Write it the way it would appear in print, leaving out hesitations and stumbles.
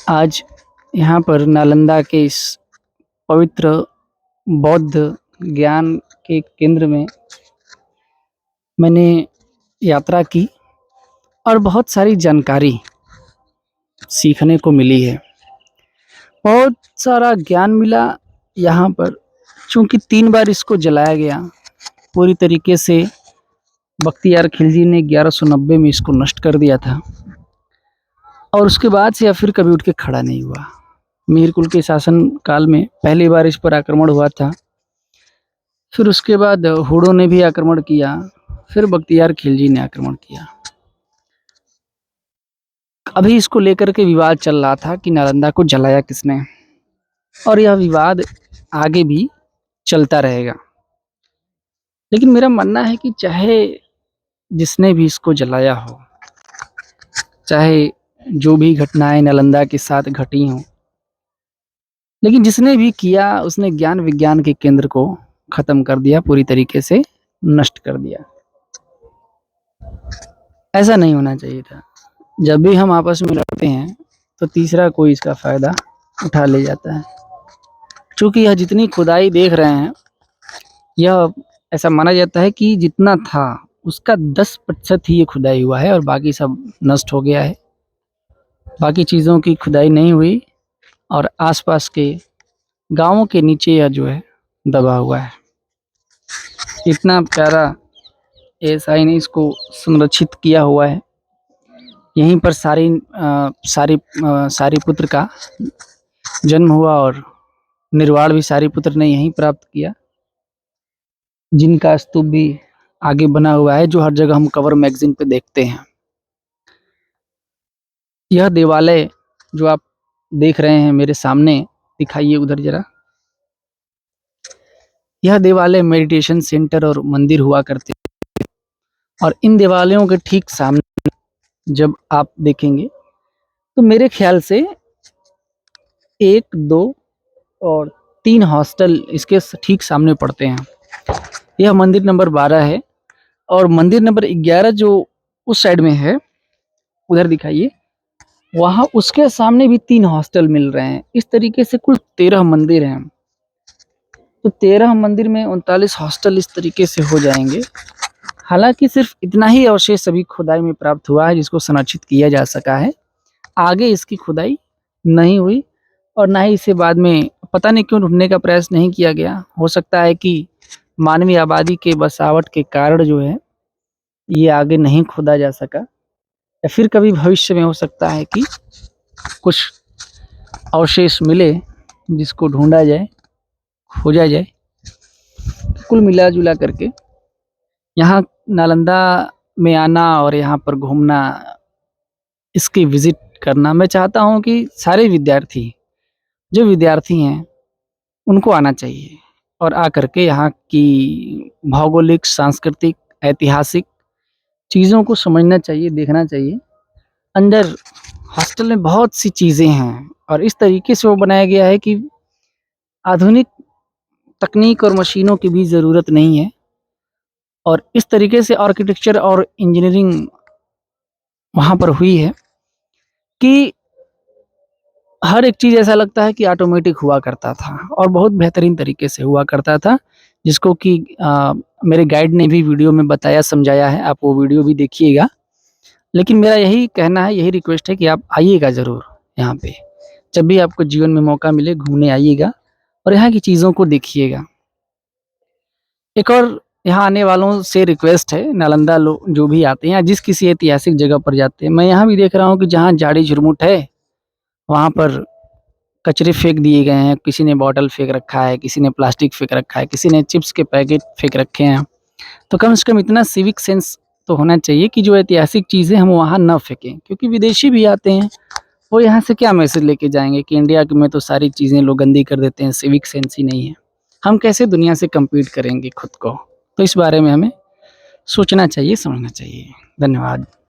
आज यहाँ पर नालंदा के इस पवित्र बौद्ध ज्ञान के केंद्र में मैंने यात्रा की और बहुत सारी जानकारी सीखने को मिली है। बहुत सारा ज्ञान मिला यहाँ पर, चूँकि 3 बार इसको जलाया गया पूरी तरीके से। बख्तियार खिलजी ने 1190 में इसको नष्ट कर दिया था और उसके बाद से या फिर कभी उठ के खड़ा नहीं हुआ। मीरकुल के शासन काल में पहली बार इस पर आक्रमण हुआ था, फिर उसके बाद हुडों ने भी आक्रमण किया, फिर बख्तियार खिलजी ने आक्रमण किया। अभी इसको लेकर के विवाद चल रहा था कि नालंदा को जलाया किसने, और यह विवाद आगे भी चलता रहेगा। लेकिन मेरा मानना है कि चाहे जिसने भी इसको जलाया हो, चाहे जो भी घटनाएं नालंदा के साथ घटी हों, लेकिन जिसने भी किया उसने ज्ञान विज्ञान के केंद्र को खत्म कर दिया, पूरी तरीके से नष्ट कर दिया। ऐसा नहीं होना चाहिए था। जब भी हम आपस में लड़ते हैं तो तीसरा कोई इसका फायदा उठा ले जाता है। चूंकि यह जितनी खुदाई देख रहे हैं, यह ऐसा माना जाता है कि जितना था उसका 10% ही ये खुदाई हुआ है और बाकी सब नष्ट हो गया है। बाकी चीज़ों की खुदाई नहीं हुई और आसपास के गांवों के नीचे यह जो है दबा हुआ है। इतना प्यारा एएसआई ने इसको संरक्षित किया हुआ है। यहीं पर सारीपुत्र का जन्म हुआ और निर्वाण भी सारीपुत्र ने यहीं प्राप्त किया, जिनका स्तूप भी आगे बना हुआ है, जो हर जगह हम कवर मैगजीन पे देखते हैं। यह देवालय जो आप देख रहे हैं मेरे सामने, दिखाइए उधर जरा। यह देवालय मेडिटेशन सेंटर और मंदिर हुआ करते, और इन देवालयों के ठीक सामने जब आप देखेंगे तो मेरे ख्याल से 1, 2 और 3 हॉस्टल इसके ठीक सामने पड़ते हैं। यह मंदिर नंबर 12 है और मंदिर नंबर 11 जो उस साइड में है, उधर दिखाइए, वहाँ उसके सामने भी 3 हॉस्टल मिल रहे हैं। इस तरीके से कुल 13 मंदिर हैं। तो 13 मंदिर में 39 हॉस्टल इस तरीके से हो जाएंगे। हालांकि सिर्फ इतना ही अवशेष अभी खुदाई में प्राप्त हुआ है जिसको संरक्षित किया जा सका है। आगे इसकी खुदाई नहीं हुई और ना ही इसे बाद में पता नहीं क्यों ढूंढने का प्रयास नहीं किया गया। हो सकता है कि मानवीय आबादी के बसावट के कारण जो है ये आगे नहीं खोदा जा सका, या फिर कभी भविष्य में हो सकता है कि कुछ अवशेष मिले जिसको ढूंढा जाए, खोजा जाए। कुल मिला जुला करके यहाँ नालंदा में आना और यहाँ पर घूमना, इसकी विजिट करना, मैं चाहता हूँ कि सारे विद्यार्थी जो विद्यार्थी हैं उनको आना चाहिए और आकर के यहाँ की भौगोलिक, सांस्कृतिक, ऐतिहासिक चीज़ों को समझना चाहिए, देखना चाहिए। अंदर हॉस्टल में बहुत सी चीज़ें हैं और इस तरीके से वो बनाया गया है कि आधुनिक तकनीक और मशीनों की भी ज़रूरत नहीं है, और इस तरीके से आर्किटेक्चर और इंजीनियरिंग वहाँ पर हुई है कि हर एक चीज़ ऐसा लगता है कि ऑटोमेटिक हुआ करता था और बहुत बेहतरीन तरीके से हुआ करता था, जिसको कि मेरे गाइड ने भी वीडियो में बताया, समझाया है। आप वो वीडियो भी देखिएगा। लेकिन मेरा यही कहना है, यही रिक्वेस्ट है कि आप आइएगा ज़रूर यहाँ पे। जब भी आपको जीवन में मौका मिले घूमने आइएगा और यहाँ की चीज़ों को देखिएगा। एक और यहाँ आने वालों से रिक्वेस्ट है, नालंदा लोग जो भी आते हैं या जिस किसी ऐतिहासिक जगह पर जाते हैं, मैं यहाँ भी देख रहा हूँ कि जहाँ झाड़ी झुरमुट है वहाँ पर कचरे फेंक दिए गए हैं। किसी ने बॉटल फेंक रखा है, किसी ने प्लास्टिक फेंक रखा है, किसी ने चिप्स के पैकेट फेंक रखे हैं। तो कम से कम इतना सिविक सेंस तो होना चाहिए कि जो ऐतिहासिक चीज़ें हम वहाँ न फेंकें, क्योंकि विदेशी भी आते हैं, वो यहाँ से क्या मैसेज लेके जाएंगे कि इंडिया में तो सारी चीज़ें लोग गंदी कर देते हैं, सिविक सेंस ही नहीं है। हम कैसे दुनिया से कम्पीट करेंगे खुद को? तो इस बारे में हमें सोचना चाहिए, समझना चाहिए। धन्यवाद।